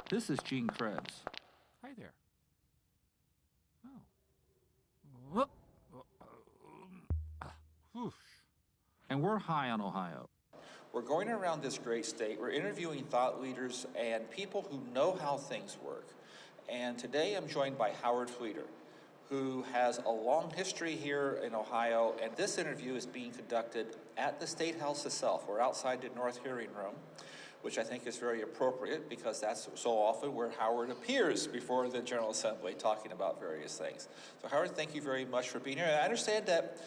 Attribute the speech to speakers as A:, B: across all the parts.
A: This is Gene Krebs.
B: Hi there. Oh. Whoop. Whoosh.
A: And we're high on Ohio.
C: We're going around this great state. We're interviewing thought leaders and people who know how things work. And today I'm joined by Howard Fleeter, who has a long history here in Ohio. And this interview is being conducted at the State House itself. We're outside the North Hearing Room, which I think is very appropriate because that's so often where Howard appears before the General Assembly talking about various things. So Howard, thank you very much for being here. And I understand that,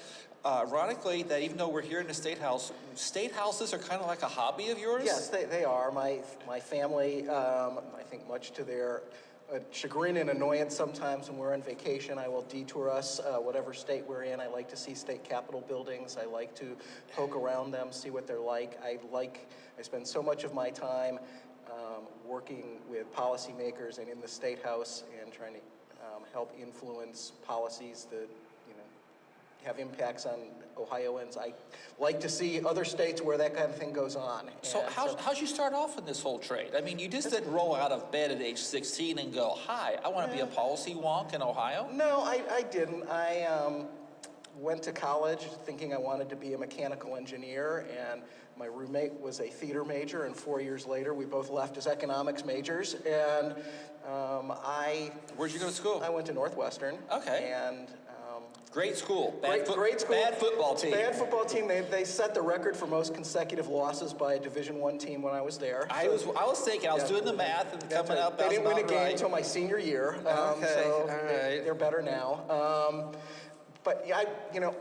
C: ironically, that even though we're here in the State House, State Houses are kind of like a hobby of yours?
D: Yes, they are. My family, I think much to their chagrin and annoyance sometimes when we're on vacation, I will detour us, whatever state we're in. I like to see state capitol buildings. I like to poke around them, see what they're like. I spend so much of my time working with policymakers and in the State House and trying to help influence policies that have impacts on Ohioans. I like to see other states where that kind of thing goes on.
C: So how'd you start off in this whole trade? I mean, you just didn't roll out of bed at age 16 and go, hi, I want to be a policy wonk in Ohio?
D: No, I didn't. I went to college thinking I wanted to be a mechanical engineer, and my roommate was a theater major, and 4 years later we both left as economics majors. And
C: Where'd you go to school?
D: I went to Northwestern.
C: Okay.
D: And
C: great school.
D: Great school.
C: Bad football team.
D: Bad football team. They set the record for most consecutive losses by a Division I team when I was there.
C: I was thinking, I was doing the math and coming up.
D: They didn't win a game until my senior year.
C: Okay,
D: so
C: all right.
D: They're better now. But yeah,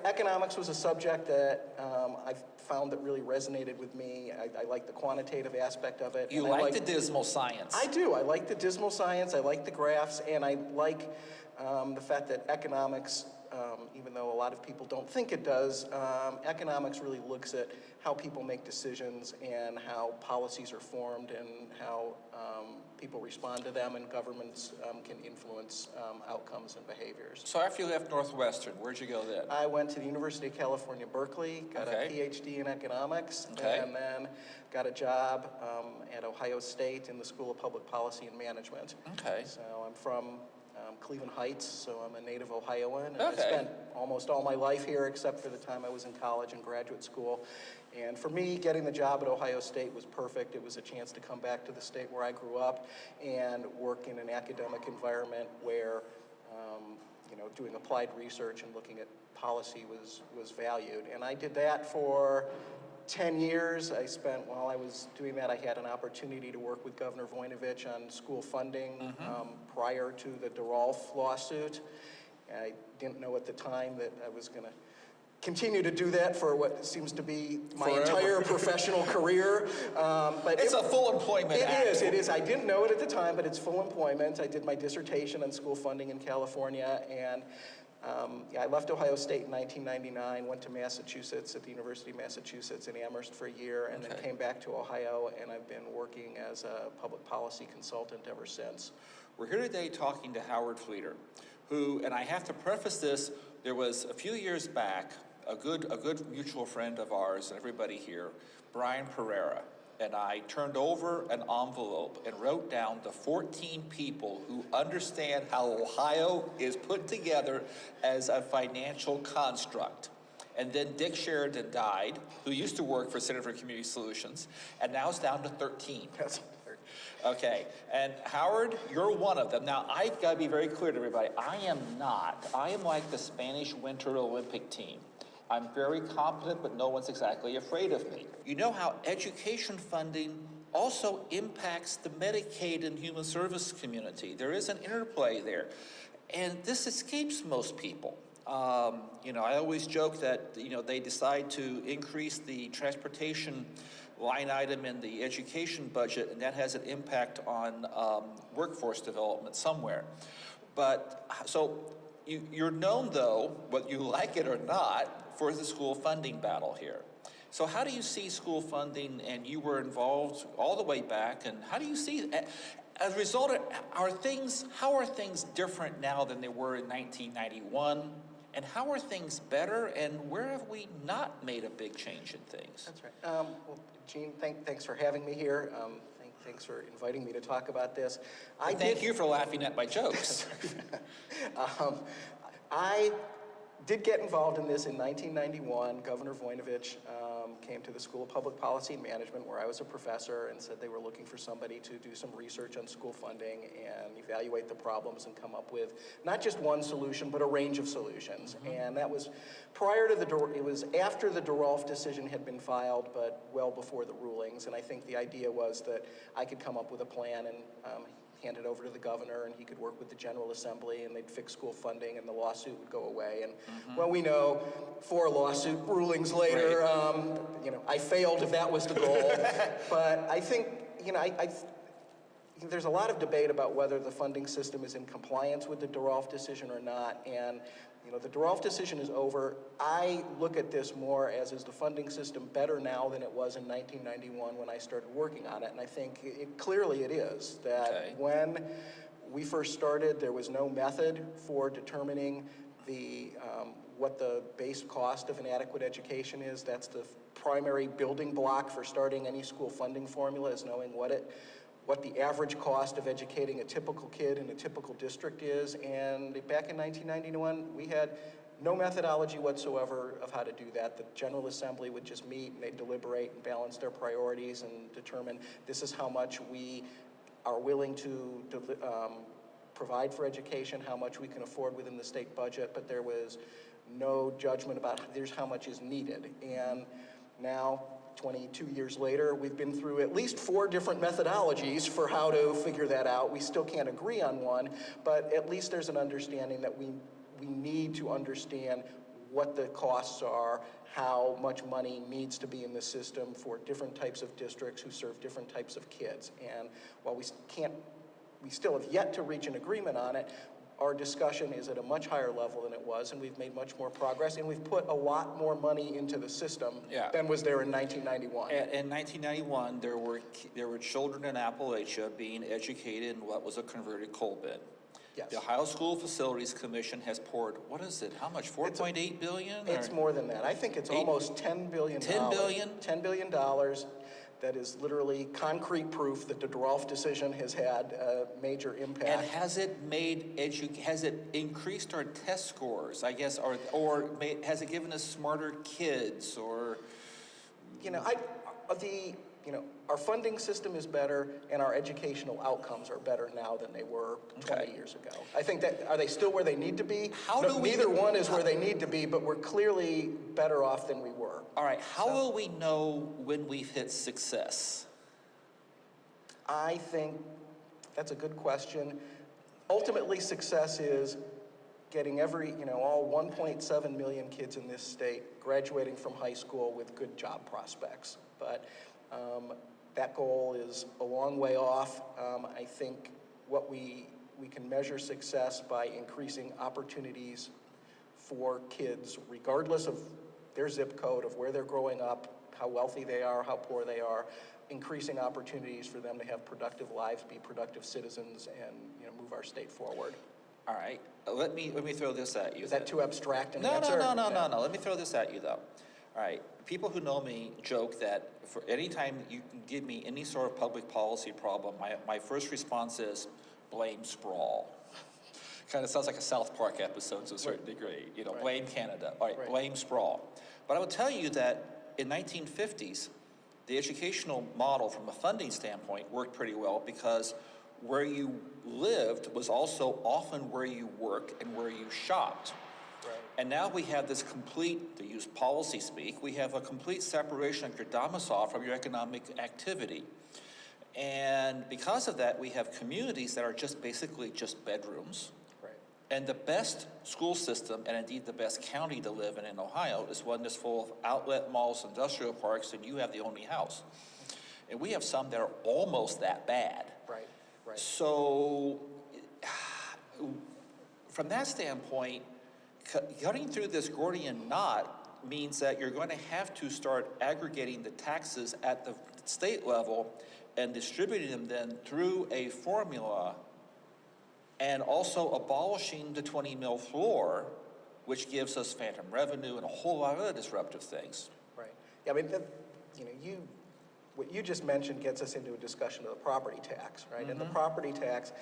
D: economics was a subject that I found that really resonated with me. I like the quantitative aspect of it.
C: You like the dismal science.
D: I do. I like the dismal science. I like the graphs, and I like the fact that economics, even though a lot of people don't think it does, economics really looks at how people make decisions and how policies are formed and how people respond to them, and governments can influence outcomes and behaviors.
C: So after you left Northwestern, where'd you go then?
D: I went to the University of California, Berkeley, got a PhD in economics, and then got a job at Ohio State in the School of Public Policy and Management.
C: Okay.
D: So I'm from Cleveland Heights, so I'm a native Ohioan. And I spent almost all my life here except for the time I was in college and graduate school. And for me, getting the job at Ohio State was perfect. It was a chance to come back to the state where I grew up and work in an academic environment where doing applied research and looking at policy was valued. And I did that for 10 years. While I was doing that, I had an opportunity to work with Governor Voinovich on school funding prior to the DeRolf lawsuit. I didn't know at the time that I was going to continue to do that for what seems to be my entire professional career. But
C: it's a full employment act.
D: It is. I didn't know it at the time, but it's full employment. I did my dissertation on school funding in California, and I left Ohio State in 1999, went to Massachusetts at the University of Massachusetts in Amherst for a year, and then came back to Ohio, and I've been working as a public policy consultant ever since.
C: We're here today talking to Howard Fleeter, who, and I have to preface this, there was a few years back, a good mutual friend of ours and everybody here, Brian Pereira, and I turned over an envelope and wrote down the 14 people who understand how Ohio is put together as a financial construct. And then Dick Sheridan died, who used to work for Center for Community Solutions, and now it's down to 13. Okay, and Howard, you're one of them. Now, I've got to be very clear to everybody. I am not. I am like the Spanish Winter Olympic team. I'm very competent, but no one's exactly afraid of me. You know how education funding also impacts the Medicaid and human service community. There is an interplay there. And this escapes most people. I always joke that, they decide to increase the transportation line item in the education budget, and that has an impact on workforce development somewhere. But so you're known, though, whether you like it or not, for the school funding battle here. So how do you see school funding, and you were involved all the way back, and how do you see, as a result, how are things different now than they were in 1991? And how are things better, and where have we not made a big change in things?
D: That's right. Well, Gene, thanks for having me here. Thanks for inviting me to talk about this.
C: Thank you for laughing at my jokes.
D: I did get involved in this in 1991. Governor Voinovich came to the School of Public Policy and Management, where I was a professor, and said they were looking for somebody to do some research on school funding and evaluate the problems and come up with not just one solution, but a range of solutions. And that was prior to it was after the DeRolf decision had been filed, but well before the rulings. And I think the idea was that I could come up with a plan and hand it over to the governor, and he could work with the General Assembly, and they'd fix school funding, and the lawsuit would go away. And well, we know 4 lawsuit rulings later, I failed if that was the goal. But I think, there's a lot of debate about whether the funding system is in compliance with the DeRolf decision or not. And the DeRolf decision is over. I look at this more as, is the funding system better now than it was in 1991 when I started working on it? And I think clearly it is. That when we first started, there was no method for determining what the base cost of an adequate education is. That's the primary building block for starting any school funding formula, is knowing what the average cost of educating a typical kid in a typical district is. And back in 1991, we had no methodology whatsoever of how to do that. The General Assembly would just meet and they'd deliberate and balance their priorities and determine this is how much we are willing to provide for education, how much we can afford within the state budget, but there was no judgment about here's how much is needed. And now, 22 years later, we've been through at least 4 different methodologies for how to figure that out. We still can't agree on one, but at least there's an understanding that we need to understand what the costs are, how much money needs to be in the system for different types of districts who serve different types of kids. And while we still have yet to reach an agreement on it, our discussion is at a much higher level than it was, and we've made much more progress, and we've put a lot more money into the system than was there in 1991.
C: In 1991, there were children in Appalachia being educated in what was a converted coal bin.
D: Yes.
C: The Ohio School Facilities Commission has poured, what is it, how much, $4.8 billion?
D: It's more than that. I think it's almost $10 billion.
C: $10 billion?
D: $10 billion. That is literally concrete proof that the DeRolf decision has had a major impact.
C: And has it has it increased our test scores, I guess, or has it given us smarter kids, or? Our funding system is better, and our educational outcomes are better now than they were 20 years ago. I think are they still where they need to be? Neither one is where they need to be, but we're clearly better off than we were. All right, how will we know when we've hit success?
D: I think that's a good question. Ultimately, success is getting all 1.7 million kids in this state graduating from high school with good job prospects. But that goal is a long way off. I think what we can measure success by increasing opportunities for kids, regardless of their zip code, of where they're growing up, how wealthy they are, how poor they are, increasing opportunities for them to have productive lives, be productive citizens, and move our state forward.
C: All right, let me throw this at you.
D: Is that too abstract an
C: answer?
D: No.
C: Let me throw this at you, though. All right, people who know me joke that for any time you can give me any sort of public policy problem, my first response is blame sprawl. Kind of sounds like a South Park episode to a certain degree. Blame Canada. All right, blame sprawl. But I will tell you that in 1950s, the educational model from a funding standpoint worked pretty well, because where you lived was also often where you worked and where you shopped. Right. And now we have this complete, to use policy speak, we have a complete separation of your domicile from your economic activity. And because of that, we have communities that are basically just bedrooms. Right. And the best school system, and indeed the best county to live in Ohio, is one that's full of outlet malls, industrial parks, and you have the only house. And we have some that are almost that bad.
D: Right. Right.
C: So from that standpoint, cutting through this Gordian knot means that you're going to have to start aggregating the taxes at the state level and distributing them then through a formula, and also abolishing the 20 mil floor, which gives us phantom revenue and a whole lot of other disruptive things.
D: Right. Yeah, I mean, what you just mentioned gets us into a discussion of the property tax, right? And the property tax,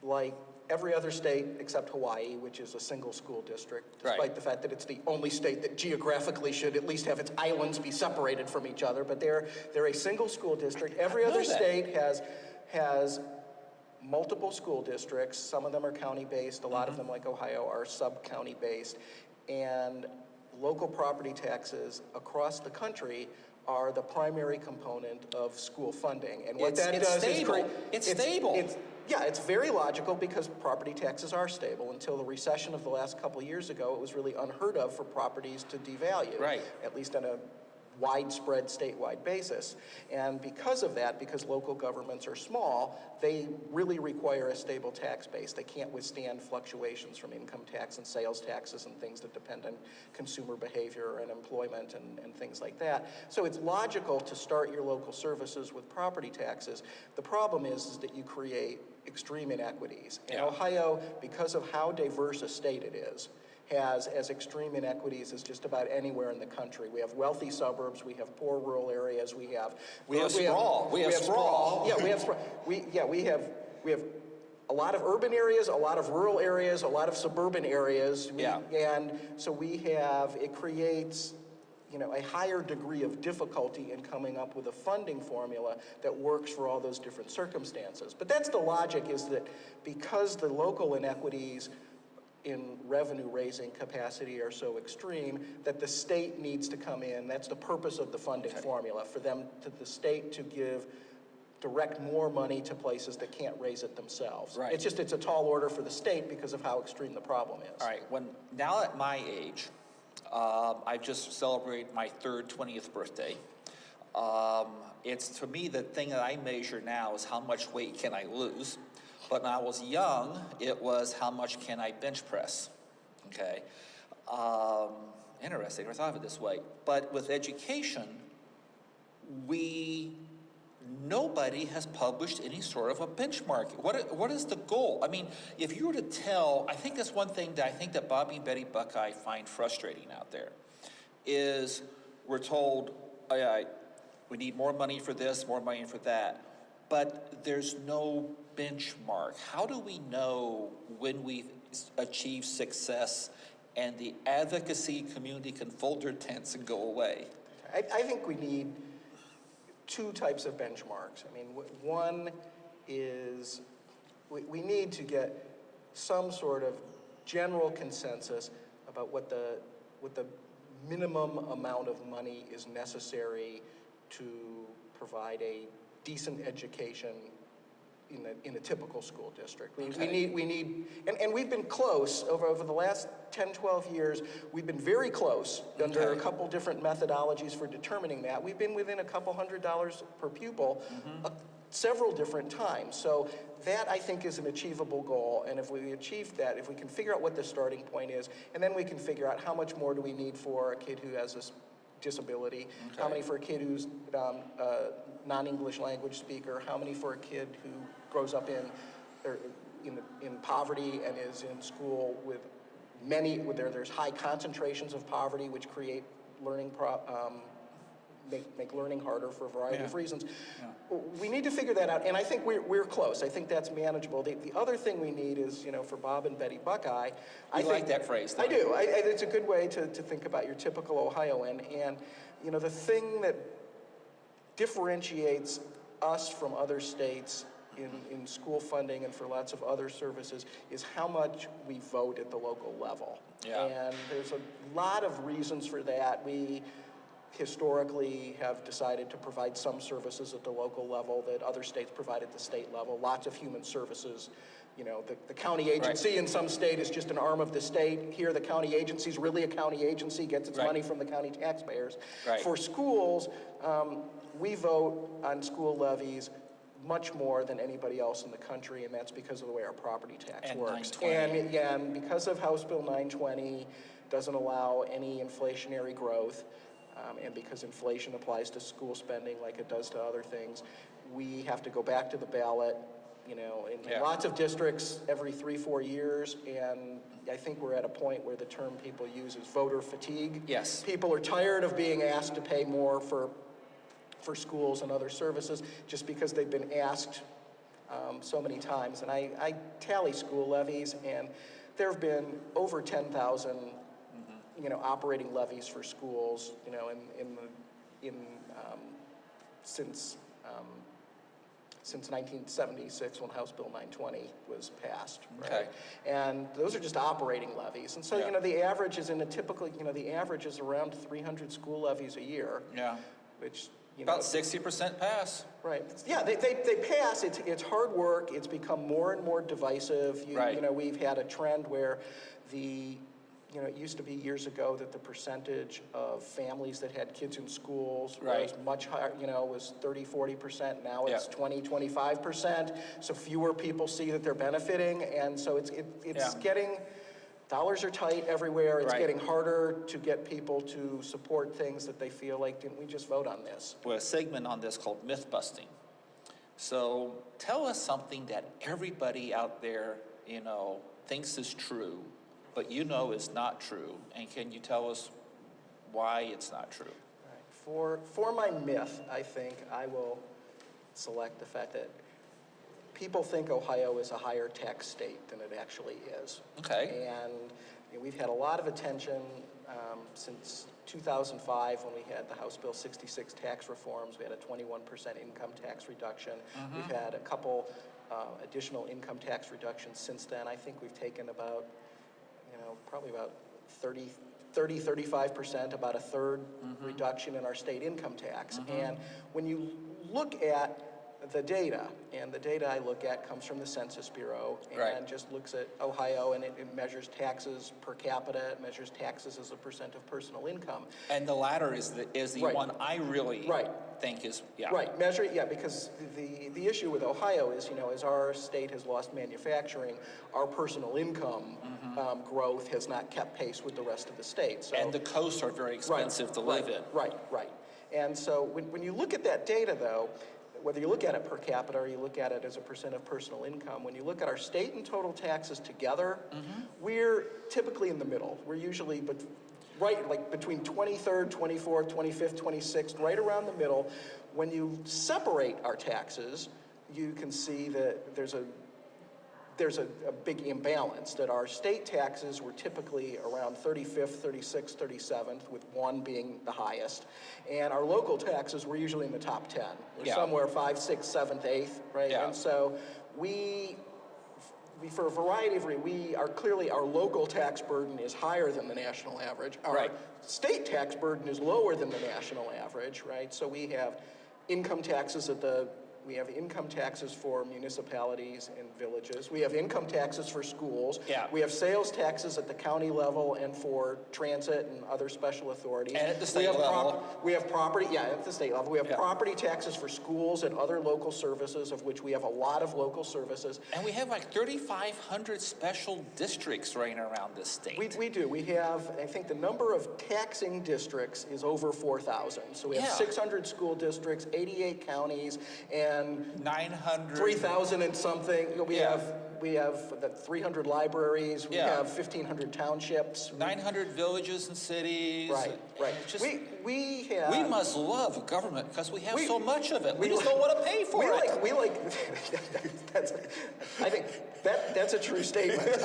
D: like every other state except Hawaii, which is a single school district, despite the fact that it's the only state that geographically should at least have its islands be separated from each other, but they're a single school district. Every other state has multiple school districts. Some of them are county-based. A lot of them, like Ohio, are sub-county based. And local property taxes across the country are the primary component of school funding. And what that does is
C: it's stable.
D: Yeah, it's very logical because property taxes are stable. Until the recession of the last couple of years ago, it was really unheard of for properties to devalue, at least on a widespread statewide basis. And because of that, because local governments are small, they really require a stable tax base. They can't withstand fluctuations from income tax and sales taxes and things that depend on consumer behavior and employment and things like that. So it's logical to start your local services with property taxes. The problem is that you create extreme inequities. And Ohio, because of how diverse a state it is, has as extreme inequities as just about anywhere in the country. We have wealthy suburbs, we have poor rural areas, we have sprawl. We have sprawl. We have a lot of urban areas, a lot of rural areas, a lot of suburban areas. And so it creates a higher degree of difficulty in coming up with a funding formula that works for all those different circumstances. But that's the logic, is that because the local inequities in revenue raising capacity are so extreme, that the state needs to come in. That's the purpose of the funding formula, for the state to direct more money to places that can't raise it themselves. It's a tall order for the state because of how extreme the problem is.
C: All right, now at my age, I just celebrated my 20th birthday. It's, to me, the thing that I measure now is how much weight can I lose. But when I was young, it was how much can I bench press, okay? Interesting, I never thought of it this way. But with education, nobody has published any sort of a benchmark. What is the goal? I mean, if you were to tell, I think that's one thing that I think that Bobby and Betty Buckeye find frustrating out there, is we're told, we need more money for this, more money for that, but there's no benchmark. How do we know when we've achieved success and the advocacy community can fold their tents and go away?
D: I think we need two types of benchmarks. I mean, one is we need to get some sort of general consensus about what the minimum amount of money is necessary to provide a decent education in a typical school district. We need, and we've been close over the last 10, 12 years. We've been very close under a couple different methodologies for determining that. We've been within a couple $100 per pupil several different times. So that, I think, is an achievable goal. And if we achieve that, if we can figure out what the starting point is, and then we can figure out how much more do we need for a kid who has this disability, how many for a kid who's non-English language speaker, how many for a kid who grows up in poverty and is in school with there's high concentrations of poverty, which create make learning harder for a variety of reasons. We need to figure that out, and I think we're close. I think that's manageable. The other thing we need is, for Bob and Betty Buckeye, I
C: like that phrase.
D: I do. It's a good way to think about your typical Ohioan, and the thing that differentiates us from other states in school funding and for lots of other services is how much we vote at the local level. And there's a lot of reasons for that. We historically have decided to provide some services at the local level that other states provide at the state level. Lots of human services. The county agency in some state is just an arm of the state. Here, the county agency is really a county agency, gets its money from the county taxpayers. For schools, we vote on school levies much more than anybody else in the country, and that's because of the way our property tax works. And because of House Bill 920 doesn't allow any inflationary growth, and because inflation applies to school spending like it does to other things, we have to go back to the ballot, in lots of districts every 3-4 years, and I think we're at a point where the term people use is voter fatigue.
C: Yes.
D: People are tired of being asked to pay more for for schools and other services, just because they've been asked so many times. And I tally school levies, and there have been over 10,000, operating levies for schools, since 1976 when House Bill 920 was passed, right?
C: Okay.
D: And those are just operating levies. And so, the average is the average is around 300 school levies a year.
C: Yeah.
D: Which,
C: about 60% pass.
D: Right. Yeah, they pass. It's hard work. It's become more and more divisive.
C: Right.
D: We've had a trend where it used to be years ago that the percentage of families that had kids in schools was much higher, was 30, 40%. Now it's 20, 25%. So fewer people see that they're benefiting. And so it's getting, dollars are tight everywhere. It's getting harder to get people to support things that they feel like, didn't we just vote on this?
C: Well, a segment on this called myth busting. So tell us something that everybody out there, thinks is true, but is not true, and can you tell us why it's not true?
D: Right. For my myth, I think I will select the fact that people think Ohio is a higher tax state than it actually is.
C: Okay.
D: And we've had a lot of attention since 2005 when we had the House Bill 66 tax reforms. We had a 21% income tax reduction. We've had a couple additional income tax reductions since then. I think we've taken about probably about 35%, about a third reduction in our state income tax. And when you look at the data, and the data I look at comes from the Census Bureau, and just looks at Ohio, and it measures taxes per capita, it measures taxes as a percent of personal income.
C: And the latter is the one I really think is,
D: Right, measure it, because the issue with Ohio is, as our state has lost manufacturing, our personal income growth has not kept pace with the rest of the state. So,
C: and the coasts are very expensive to live in.
D: Right. And so when you look at that data, though, whether you look at it per capita or you look at it as a percent of personal income, when you look at our state and total taxes together, we're typically in the middle. We're usually between 23rd, 24th, 25th, 26th, right around the middle. When you separate our taxes, you can see that there's a big imbalance, that our state taxes were typically around 35th, 36th, 37th, with one being the highest. And our local taxes were usually in the top 10. We're somewhere 5th, 6th, 7th, 8th, right? Yeah. And so we, for a variety of reasons, our local tax burden is higher than the national average. Our state tax burden is lower than the national average, right? So we have income taxes we have income taxes for municipalities and villages. We have income taxes for schools. Yeah. We have sales taxes at the county level and for transit and other special authorities.
C: And at the state level.
D: We have property, at the state level. We have property taxes for schools and other local services, of which we have a lot of local services.
C: And we have like 3,500 special districts running around this state.
D: We do. We have, I think the number of taxing districts is over 4,000. So we have 600 school districts, 88 counties, and
C: 900,
D: 3,000 and something. We have the 300 libraries. We have 1,500 townships.
C: 900 villages and cities.
D: Right.
C: Just,
D: we
C: must love government because we have so much of it. We just don't want to pay for it.
D: I think that's a true statement.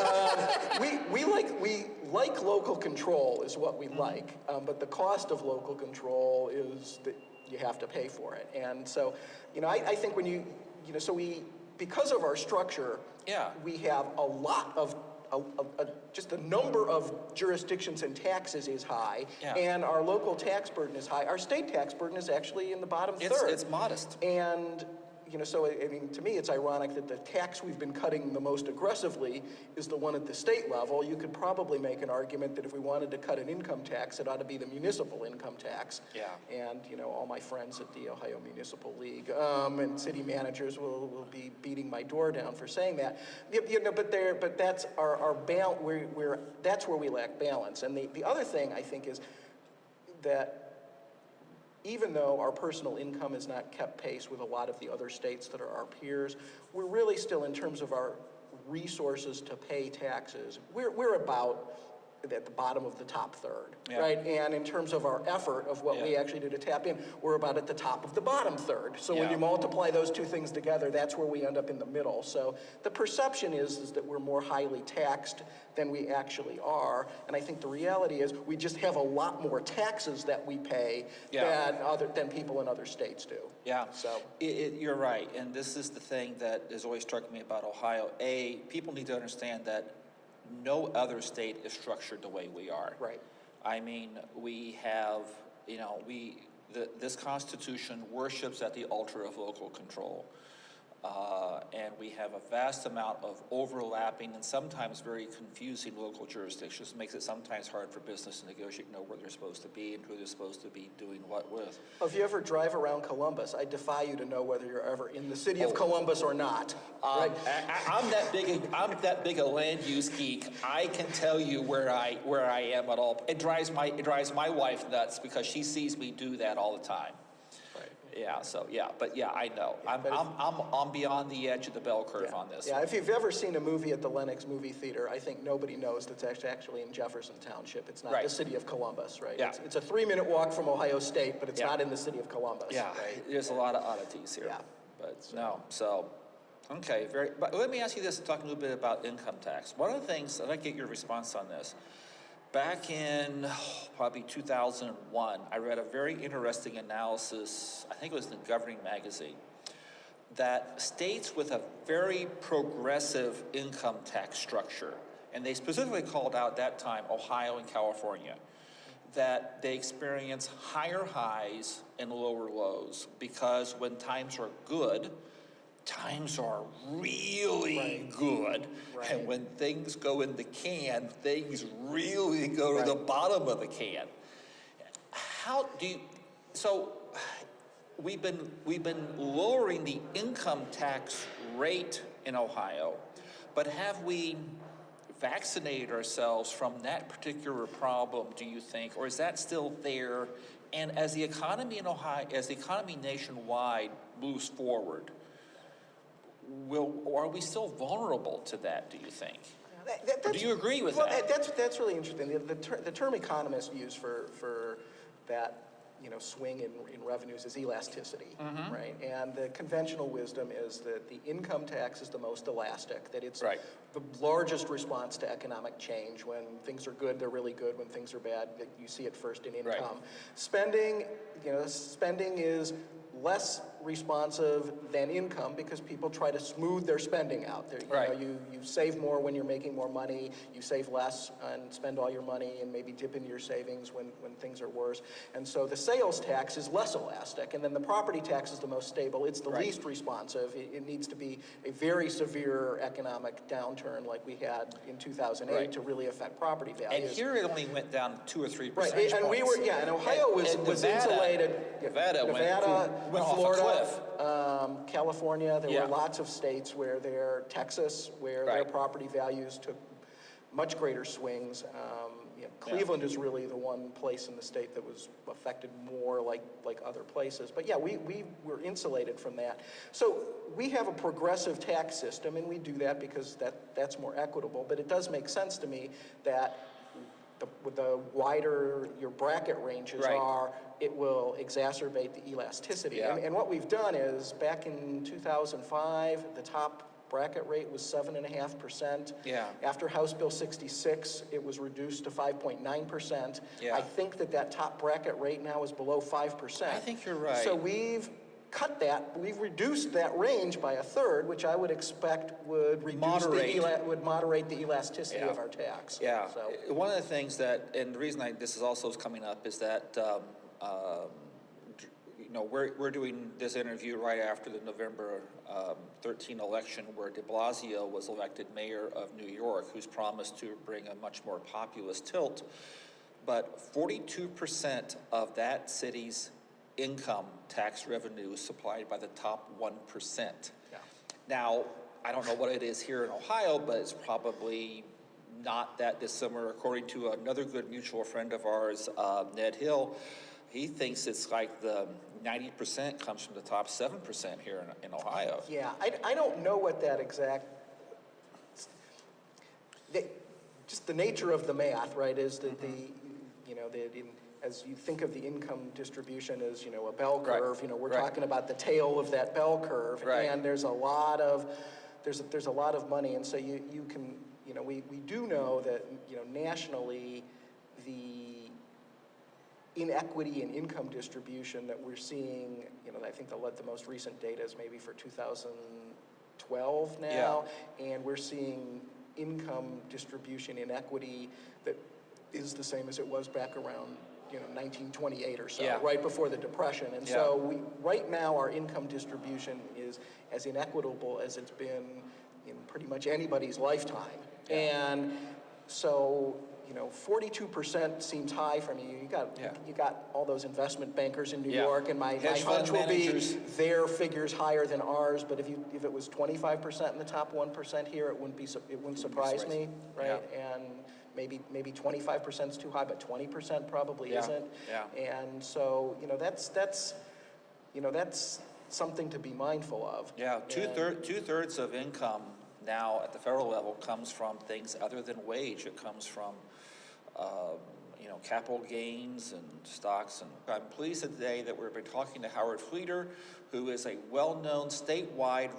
D: We like local control is what we like, but the cost of local control is that you have to pay for it. And so, I think when because of our structure, we have a lot of, just the number of jurisdictions and taxes is high, and our local tax burden is high. Our state tax burden is actually in the bottom third.
C: It's modest.
D: And so, to me, it's ironic that the tax we've been cutting the most aggressively is the one at the state level. You could probably make an argument that if we wanted to cut an income tax, it ought to be the municipal income tax. Yeah. And, all my friends at the Ohio Municipal League and city managers will be beating my door down for saying that. But that's our that's where we lack balance. And the other thing, I think, is that even though our personal income has not kept pace with a lot of the other states that are our peers, we're really still, in terms of our resources to pay taxes, we're about at the bottom of the top third,
C: Yeah.
D: right? And in terms of our effort of what we
C: Yeah.
D: actually do to tap in, we're about at the top of the bottom third. So when
C: Yeah.
D: you multiply those two things together, that's where we end up in the middle. So the perception is that we're more highly taxed than we actually are. And I think the reality is we just have a lot more taxes that we pay than people in other states do.
C: Yeah,
D: So
C: you're right, and this is the thing that has always struck me about Ohio. People need to understand that no other state is structured the way we are.
D: right.
C: I mean, we have, this Constitution worships at the altar of local control. And we have a vast amount of overlapping and sometimes very confusing local jurisdictions. It makes it sometimes hard for business to negotiate, know where they're supposed to be and who they're supposed to be doing what with.
D: Well, if you ever drive around Columbus, I defy you to know whether you're ever in the city of Columbus or not. Right?
C: I'm that big a land use geek. I can tell you where I am at all. It drives my wife nuts because she sees me do that all the time. Yeah, but I know. I'm beyond the edge of the bell curve on this.
D: Yeah, if you've ever seen a movie at the Lenox Movie Theater, I think nobody knows that's actually in Jefferson Township. It's not the city of Columbus, right?
C: Yeah.
D: It's a 3-minute walk from Ohio State, but it's not in the city of Columbus.
C: Yeah,
D: right?
C: There's a lot of oddities here.
D: Yeah.
C: Okay, but let me ask you this, talking a little bit about income tax. One of the things, I'd like to get your response on this. Back in probably 2001, I read a very interesting analysis, I think it was in the Governing Magazine, that states with a very progressive income tax structure, and they specifically called out at that time Ohio and California, that they experience higher highs and lower lows because when times are good, times are really good.
D: Right.
C: And when things go in the can, things really go to the bottom of the can. So we've been lowering the income tax rate in Ohio, but have we vaccinated ourselves from that particular problem, do you think, or is that still there? And as the economy in Ohio, as the economy nationwide moves forward, are we still vulnerable to that, do you think? Or do you agree with that?
D: That's really interesting. The term economists use for that swing in revenues is elasticity, right? And the conventional wisdom is that the income tax is the most elastic, that it's the largest response to economic change. When things are good, they're really good. When things are bad, you see it first in income.
C: Right.
D: Spending is less responsive than income because people try to smooth their spending out. You save more when you're making more money, you save less and spend all your money and maybe dip into your savings when things are worse. And so the sales tax is less elastic, and then the property tax is the most stable. It's the least responsive. It needs to be a very severe economic downturn like we had in 2008 to really affect property values.
C: And here it only went down 2 or 3 percentage
D: points. And we were, and Ohio was insulated.
C: Nevada went
D: Florida,
C: off a cliff.
D: California, there were lots of states where Texas, where their property values took much greater swings. Cleveland is really the one place in the state that was affected more like other places. But we were insulated from that. So we have a progressive tax system, and we do that because that's more equitable. But it does make sense to me that the wider your bracket ranges are, it will exacerbate the elasticity.
C: Yeah.
D: And what we've done is, back in 2005, the top bracket rate was 7.5%.
C: Yeah.
D: After House Bill 66, it was reduced to 5.9%.
C: Yeah.
D: I think that top bracket rate now is below 5%.
C: I think you're right.
D: So we've reduced that range by a third, which I would expect would moderate the elasticity of our tax.
C: Yeah.
D: So
C: one of the things that, and the reason this is also coming up is that we're doing this interview right after the November 13 election, where de Blasio was elected mayor of New York, who's promised to bring a much more populist tilt. But 42% of that city's income tax revenue is supplied by the top 1%.
D: yeah.
C: Now, I don't know what it is here in Ohio, but it's probably not that dissimilar. According to another good mutual friend of ours, Ned Hill, he thinks it's like the 90% comes from the top 7% here in Ohio.
D: Yeah, I don't know what that exact... just the nature of the math, right, is that as you think of the income distribution as, a bell curve, we're talking about the tail of that bell curve, and there's a lot of money, and so you can, we do know that, nationally, the inequity in income distribution that we're seeing, I think the most recent data is maybe for 2012 now, and we're seeing income distribution inequity that is the same as it was back around 1928 or so, right before the Depression. And so right now our income distribution is as inequitable as it's been in pretty much anybody's lifetime. And so, 42% seems high for me. You got all those investment bankers in New York, and my hunch will be their figures higher than ours. But if it was 25% in the top 1% here, it wouldn't surprise me, right? And maybe 25% is too high, but 20% probably isn't. And so that's something to be mindful of.
C: Two-thirds of income now at the federal level comes from things other than wage. It comes from capital gains and stocks. And I'm pleased today that we've been talking to Howard Fleeter, who is a well-known statewide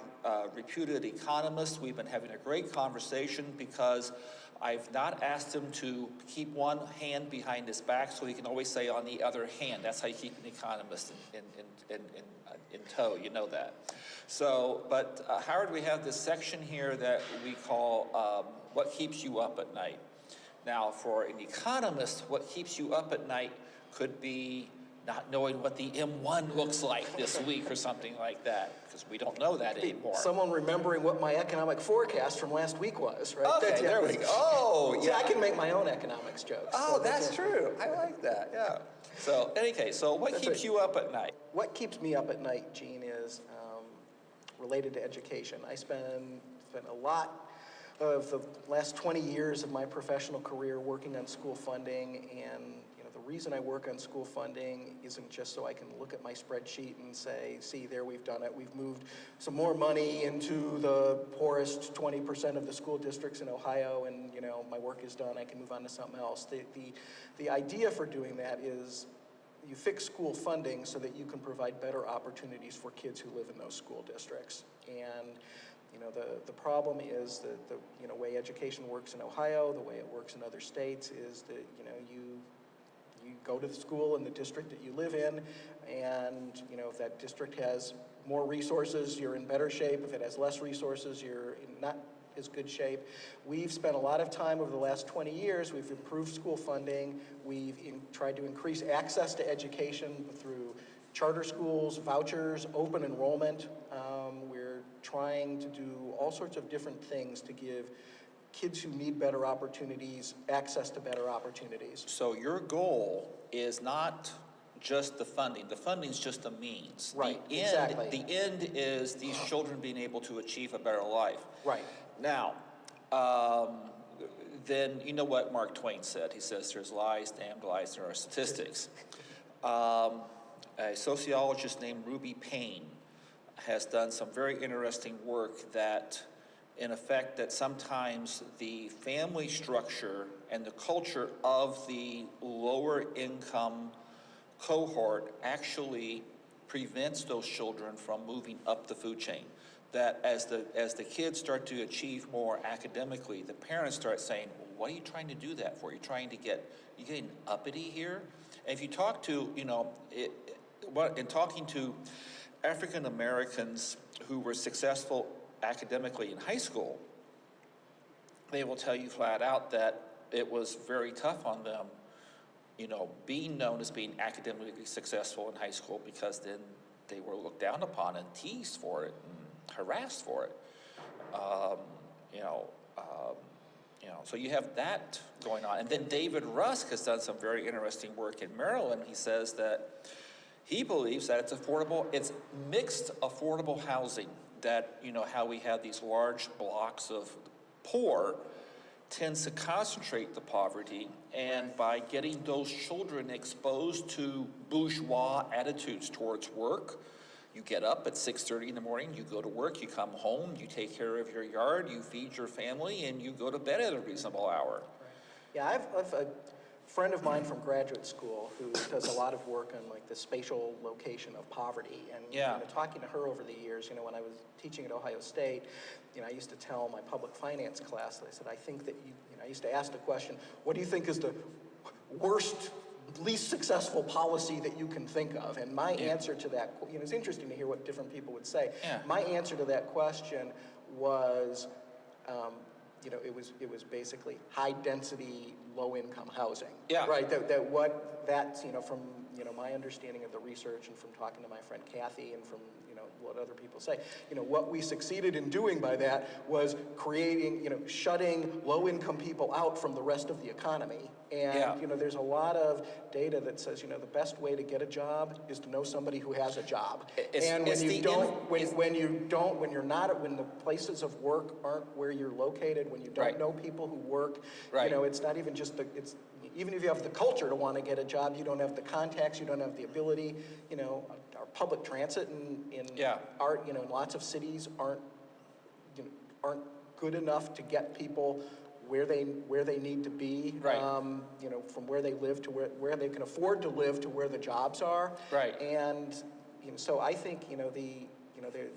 C: reputed economist. We've been having a great conversation because I've not asked him to keep one hand behind his back so he can always say on the other hand. That's how you keep an economist in tow, you know that. So, but Howard, we have this section here that we call what keeps you up at night. Now, for an economist, what keeps you up at night could be not knowing what the M1 looks like this week or something like that, because we don't know that anymore.
D: Someone remembering what my economic forecast from last week was, right?
C: Okay, there we go. Oh,
D: yeah. I can make my own economics jokes.
C: Oh, so that's true. I like that, yeah. So, in any case, so what keeps you up at night?
D: What keeps me up at night, Gene, is related to education. I spent a lot of the last 20 years of my professional career working on school funding, and the reason I work on school funding isn't just so I can look at my spreadsheet and say, see, there, we've done it. We've moved some more money into the poorest 20% of the school districts in Ohio, and my work is done. I can move on to something else. The idea for doing that is you fix school funding so that you can provide better opportunities for kids who live in those school districts. And the problem is that the way education works in Ohio, the way it works in other states, is that you go to the school in the district that you live in, and if that district has more resources, you're in better shape. If it has less resources, you're in not as good shape. We've spent a lot of time over the last 20 years. We've improved school funding. We've tried to increase access to education through charter schools, vouchers, open enrollment. We're trying to do all sorts of different things to give kids who need better opportunities access to better opportunities.
C: So your goal is not just the funding. The funding is just a means.
D: Right,
C: exactly. The end is these children being able to achieve a better life.
D: Right.
C: Now, then you know what Mark Twain said. He says there's lies, damned lies, there are statistics. A sociologist named Ruby Payne has done some very interesting work that, in effect, that sometimes the family structure and the culture of the lower income cohort actually prevents those children from moving up the food chain. That as the kids start to achieve more academically, the parents start saying, well, what are you trying to do that for? You getting uppity here? And if you talk to, in talking to African Americans who were successful academically in high school, they will tell you flat out that it was very tough on them, being known as being academically successful in high school, because then they were looked down upon and teased for it and harassed for it. So you have that going on. And then David Rusk has done some very interesting work in Maryland. He says that he believes that it's mixed affordable housing, that, how we have these large blocks of poor tends to concentrate the poverty, and by getting those children exposed to bourgeois attitudes towards work, you get up at 6:30 in the morning, you go to work, you come home, you take care of your yard, you feed your family, and you go to bed at a reasonable hour.
D: Right. Yeah, I've a friend of mine from graduate school who does a lot of work on like the spatial location of poverty. And
C: Yeah.
D: talking to her over the years, when I was teaching at Ohio State, I used to tell my public finance class that I said, I think that I used to ask the question, what do you think is the worst, least successful policy that you can think of? And my answer to that, it's interesting to hear what different people would say.
C: Yeah.
D: My answer to that question was, it was basically high density, low income housing.
C: Yeah.
D: Right. That's from my understanding of the research and from talking to my friend Kathy and from what other people say, what we succeeded in doing by that was creating, shutting low income people out from the rest of the economy. And there's a lot of data that says the best way to get a job is to know somebody who has a job. And when the places of work aren't where you're located, when you don't know people who work, it's not even just even if you have the culture to want to get a job, you don't have the contacts, you don't have the ability. Our public transit in lots of cities aren't good enough to get people where they need to be.
C: Right.
D: From where they live to where they can afford to live to where the jobs are.
C: Right.
D: And so I think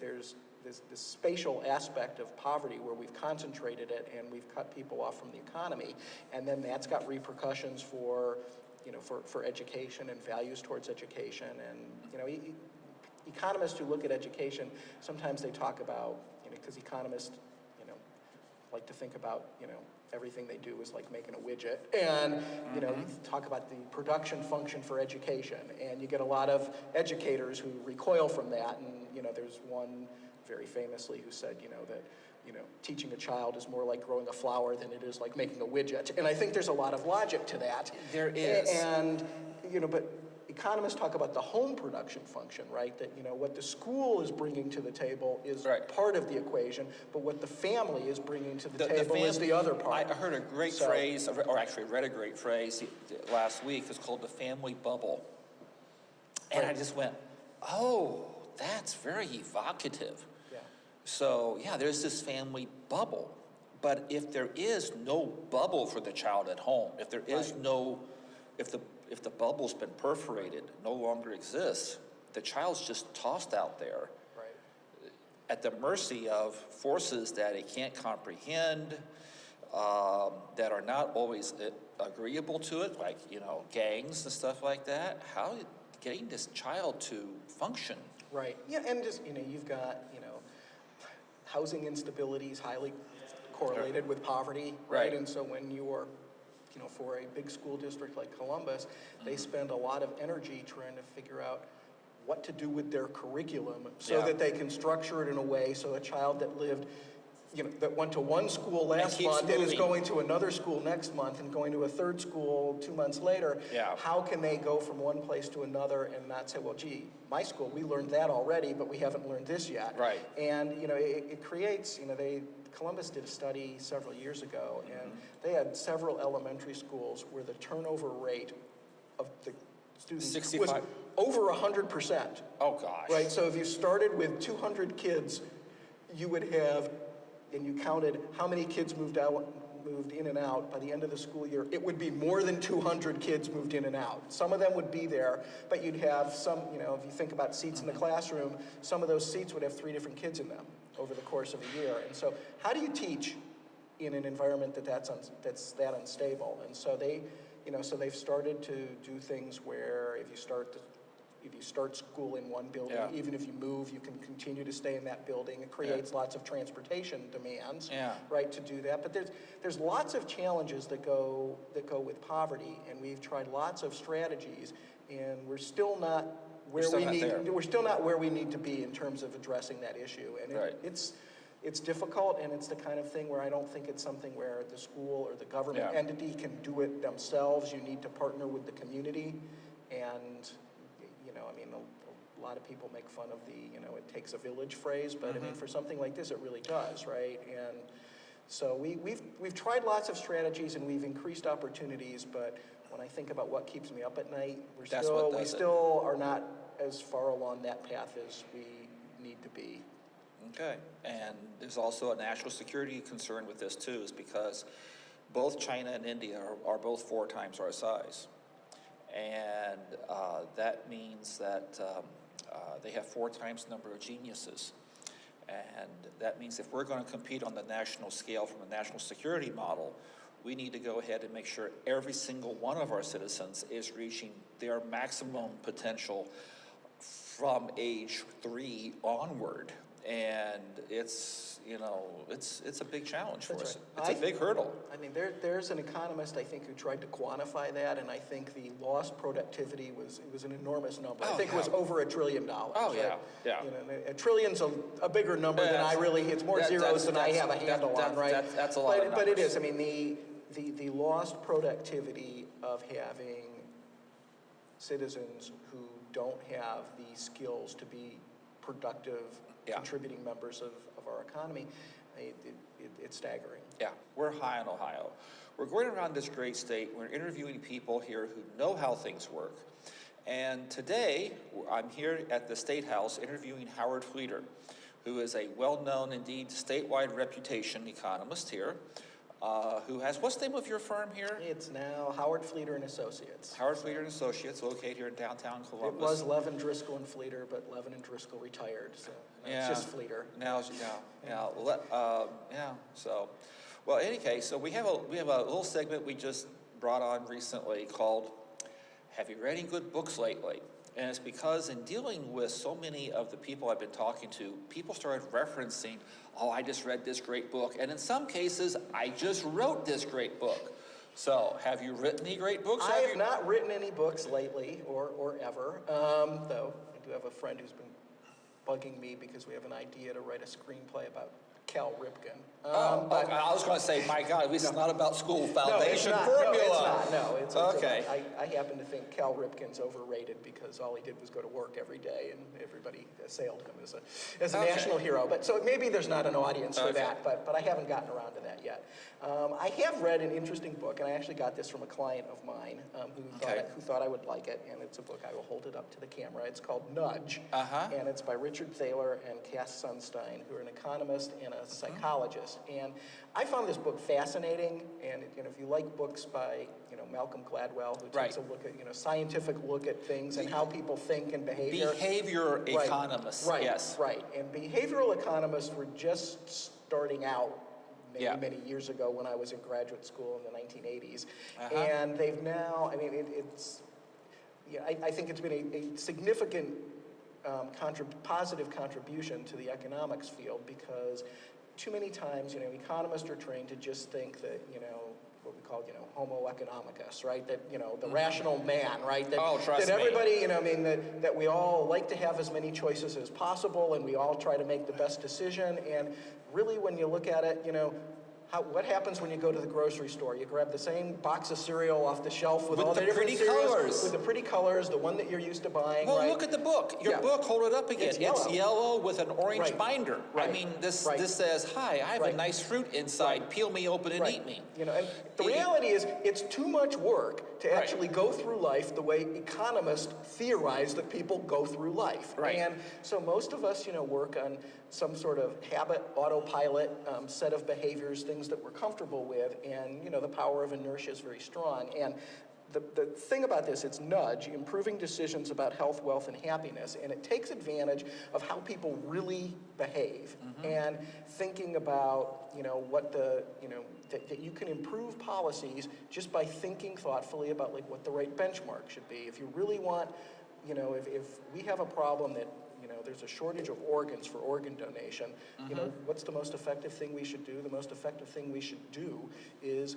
D: there's this spatial aspect of poverty where we've concentrated it and we've cut people off from the economy, and then that's got repercussions for education and values towards education. And economists who look at education, sometimes they talk about, because economists like to think about everything they do is like making a widget, and you talk about the production function for education, and you get a lot of educators who recoil from that. And there's one very famously who said that teaching a child is more like growing a flower than it is like making a widget. And I think there's a lot of logic to that.
C: There is.
D: And but economists talk about the home production function, right? That what the school is bringing to the table is part of the equation, but what the family is bringing to the table is the other part.
C: I heard a great phrase, or actually read a great phrase last week. It's called the family bubble. And I just went, oh, that's very evocative.
D: Yeah.
C: So there's this family bubble. But if there is no bubble for the child at home, if there is if the bubble's been perforated, no longer exists, the child's just tossed out there at the mercy of forces that it can't comprehend, that are not always agreeable to it, like, gangs and stuff like that. How getting this child to function? Right.
D: Yeah, and just, you've got, housing instability is highly correlated with poverty, right? And so when you're for a big school district like Columbus, they spend a lot of energy trying to figure out what to do with their curriculum so that they can structure it in a way so a child that lived, that went to one school last month and is going to another school next month and going to a third school 2 months later, how can they go from one place to another and not say, well, gee, my school, we learned that already, but we haven't learned this yet.
C: Right.
D: And, it creates, Columbus did a study several years ago, and they had several elementary schools where the turnover rate of the students
C: 65.
D: was over 100%.
C: Oh, gosh.
D: Right, so if you started with 200 kids, you would have, and you counted how many kids moved in and out by the end of the school year, it would be more than 200 kids moved in and out. Some of them would be there, but you'd have some, if you think about seats in the classroom, some of those seats would have 3 different kids in them over the course of a year. And so how do you teach in an environment that's that unstable? And so they've started to do things where if you start school in one building, even if you move, you can continue to stay in that building. It creates lots of transportation demands, right, to do that. But there's lots of challenges that go with poverty, and we've tried lots of strategies, and we're still not where we need to be in terms of addressing that issue. And it's difficult, and it's the kind of thing where I don't think it's something where the school or the government entity can do it themselves. You need to partner with the community, and a lot of people make fun of the it takes a village phrase, but I mean for something like this it really does, right? And so we've tried lots of strategies and we've increased opportunities, but when I think about what keeps me up at night, we still are not as far along that path as we need to be.
C: Okay, and there's also a national security concern with this too, is because both China and India are both 4 times our size. And that means that they have 4 times the number of geniuses. And that means if we're going to compete on the national scale from a national security model, we need to go ahead and make sure every single one of our citizens is reaching their maximum potential from age 3 onward. And it's, you know, it's a big challenge for us.
D: Right.
C: It's a big hurdle.
D: I mean, there's an economist, I think, who tried to quantify that, and I think the lost productivity was an enormous number. I think it was over $1 trillion.
C: Oh,
D: right?
C: yeah.
D: You know, a trillion's a bigger number than I really, it's more zeros than I have a handle on, right?
C: That's a lot of numbers.
D: But it is, I mean, the lost productivity of having citizens who don't have the skills to be productive, contributing members of our economy, it's staggering.
C: Yeah, we're high on Ohio. We're going around this great state. We're interviewing people here who know how things work. And today, I'm here at the State House interviewing Howard Fleeter, who is a well-known, indeed, statewide reputation economist here, who has, what's the name of your firm here?
D: It's now Howard Fleeter and Associates.
C: Howard Fleeter and Associates, located here in downtown Columbus.
D: It was Levin, Driscoll, and Fleeter, but Levin and Driscoll retired, so it's just Fleeter.
C: Now, so, well, in any case, so we have a little segment we just brought on recently called "Have you read any good books lately?" And it's because in dealing with so many of the people I've been talking to, people started referencing, "Oh, I just read this great book," and in some cases, "I just wrote this great book." So, have you written any great books?
D: I have not written any books lately, or ever, though I do have a friend who's been bugging me because we have an idea to write a screenplay about Cal Ripken.
C: But I was going to say, my God, this is not about school foundation
D: no,
C: formula.
D: it's not.
C: Okay.
D: I happen to think Cal Ripken's overrated because all he did was go to work every day, and everybody assailed him as a national hero. But so maybe there's not an audience for that, but I haven't gotten around to that yet. I have read an interesting book, and I actually got this from a client of mine who thought I would like it, and it's a book. I will hold it up to the camera. It's called Nudge, and it's by Richard Thaler and Cass Sunstein, who are an economist and a psychologist. And I found this book fascinating, and if you like books by Malcolm Gladwell, who takes a look at scientific look at things and how people think and behavior.
C: Behavior economists, yes.
D: Right, and behavioral economists were just starting out many years ago when I was in graduate school in the 1980s, and they've now. I mean, I think it's been a significant positive contribution to the economics field because too many times, economists are trained to just think that, what we call, homo economicus, right? That, the rational man, right? That,
C: trust
D: that everybody, that we all like to have as many choices as possible and we all try to make the best decision. And really, when you look at it, what happens when you go to the grocery store? You grab the same box of cereal off the shelf with all the different
C: pretty
D: cereals,
C: colors.
D: with the pretty colors, the one that you're used to buying.
C: Well,
D: right?
C: look at the book. Your book, hold it up again.
D: It's
C: yellow with an orange binder.
D: Right.
C: I mean, this says, "Hi, I have a nice fruit inside. Peel me open and eat me."
D: And the reality is, it's too much work to actually go through life the way economists theorize that people go through life.
C: Right.
D: And so most of us, work on some sort of habit, autopilot set of behaviors, things that we're comfortable with, and the power of inertia is very strong. And the thing about this, it's Nudge, improving decisions about health, wealth, and happiness, and it takes advantage of how people really behave, and thinking about, that you can improve policies just by thinking thoughtfully about what the right benchmark should be. If you really want, if we have a problem that, there's a shortage of organs for organ donation, what's the most effective thing we should do? The most effective thing we should do is,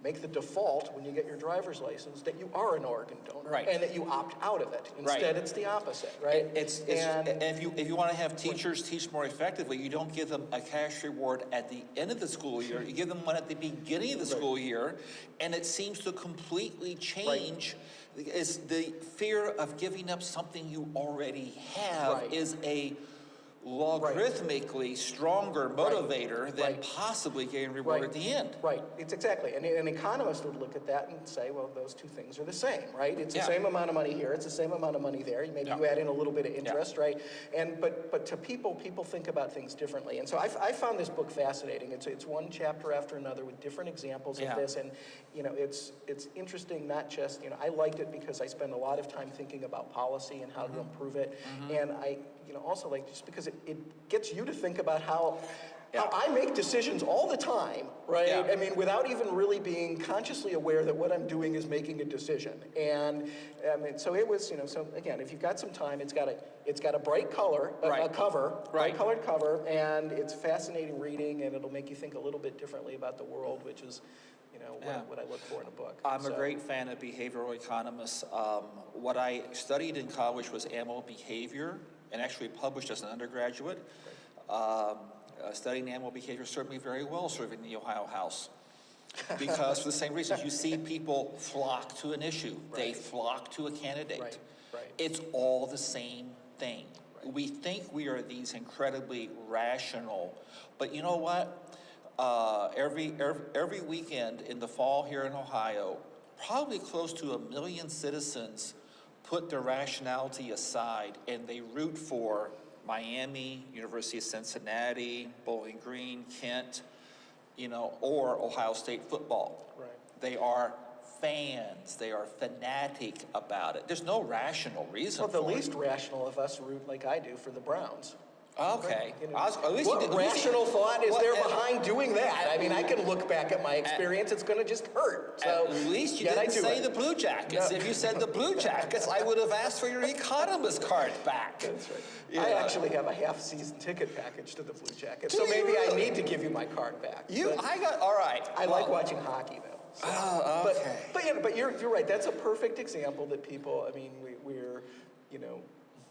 D: make the default when you get your driver's license that you are an organ donor, and that you opt out of it. Instead, it's the opposite, right?
C: And if you want to have teachers teach more effectively, you don't give them a cash reward at the end of the school year. You give them one at the beginning of the school year, and it seems to completely change. Is the fear of giving up something you already have is a logarithmically stronger motivator than possibly getting reward at the end.
D: Right, it's exactly. And an economist would look at that and say, well, those two things are the same, right? It's the same amount of money here, it's the same amount of money there. Maybe you add in a little bit of interest, right? But to people think about things differently. And so I found this book fascinating. It's one chapter after another with different examples of this. And, you know, it's interesting, not just, you know, I liked it because I spend a lot of time thinking about policy and how to improve it. And I, you know, also like just because it gets you to think about how I make decisions all the time, right? I mean, without even really being consciously aware that what I'm doing is making a decision. And so it was, you know, so again, if you've got some time, it's got a bright color, a cover, bright colored cover, and it's fascinating reading, and it'll make you think a little bit differently about the world, which is, you know, what I look for in a book.
C: I'm a great fan of behavioral economists. What I studied in college was animal behavior, and actually published as an undergraduate. Studying animal behavior served me very well serving the Ohio House. Because for the same reasons, you see people flock to an issue. They flock to a candidate. It's all the same thing. We think we are these incredibly rational, but you know what? Every weekend in the fall here in Ohio, probably close to 1 million citizens put their rationality aside and they root for Miami, University of Cincinnati, Bowling Green, Kent, you know, or Ohio State football. They are fans. They are fanatic about it. There's no rational reason for it.
D: Well, the least rational of us root like I do for the Browns.
C: Okay.
D: You know, what rational thought is there behind doing that? I mean, I can look back at my experience. It's going to just hurt. So
C: at least you didn't say the Blue Jackets.
D: No.
C: If you said the Blue Jackets, I would have asked for your economist card back.
D: That's right. Yeah. I actually have a half-season ticket package to the Blue Jackets, so maybe I need to give you my card back.
C: All right.
D: I like watching hockey, though. So.
C: Oh, okay.
D: But you're right. That's a perfect example that people, I mean, we're, you know,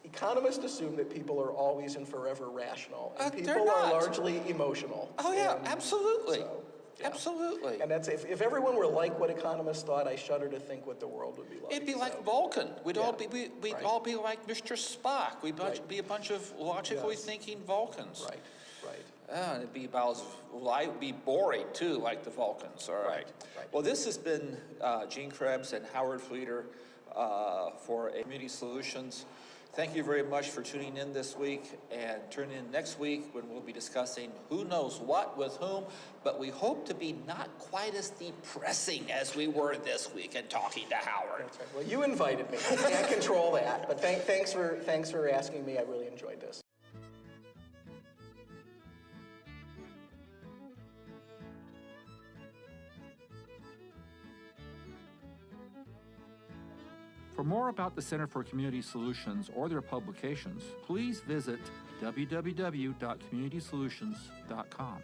D: economists assume that people are always and forever rational, and people are largely emotional.
C: Oh yeah,
D: and
C: absolutely.
D: So,
C: absolutely.
D: And that's if everyone were like what economists thought, I shudder to think what the world would be like.
C: It'd be like Vulcan. We'd all be all be like Mr. Spock. We'd be a bunch of logically thinking Vulcans. It'd be about it'd be boring too, like the Vulcans. All right. Well, this has been Gene Krebs and Howard Fleeter for Community Solutions. Thank you very much for tuning in this week, and tune in next week when we'll be discussing who knows what with whom, but we hope to be not quite as depressing as we were this week in talking to Howard.
D: That's right. Well, you invited me. I can't control that, but thanks for asking me. I really enjoyed this.
A: For more about the Center for Community Solutions or their publications, please visit www.communitysolutions.com.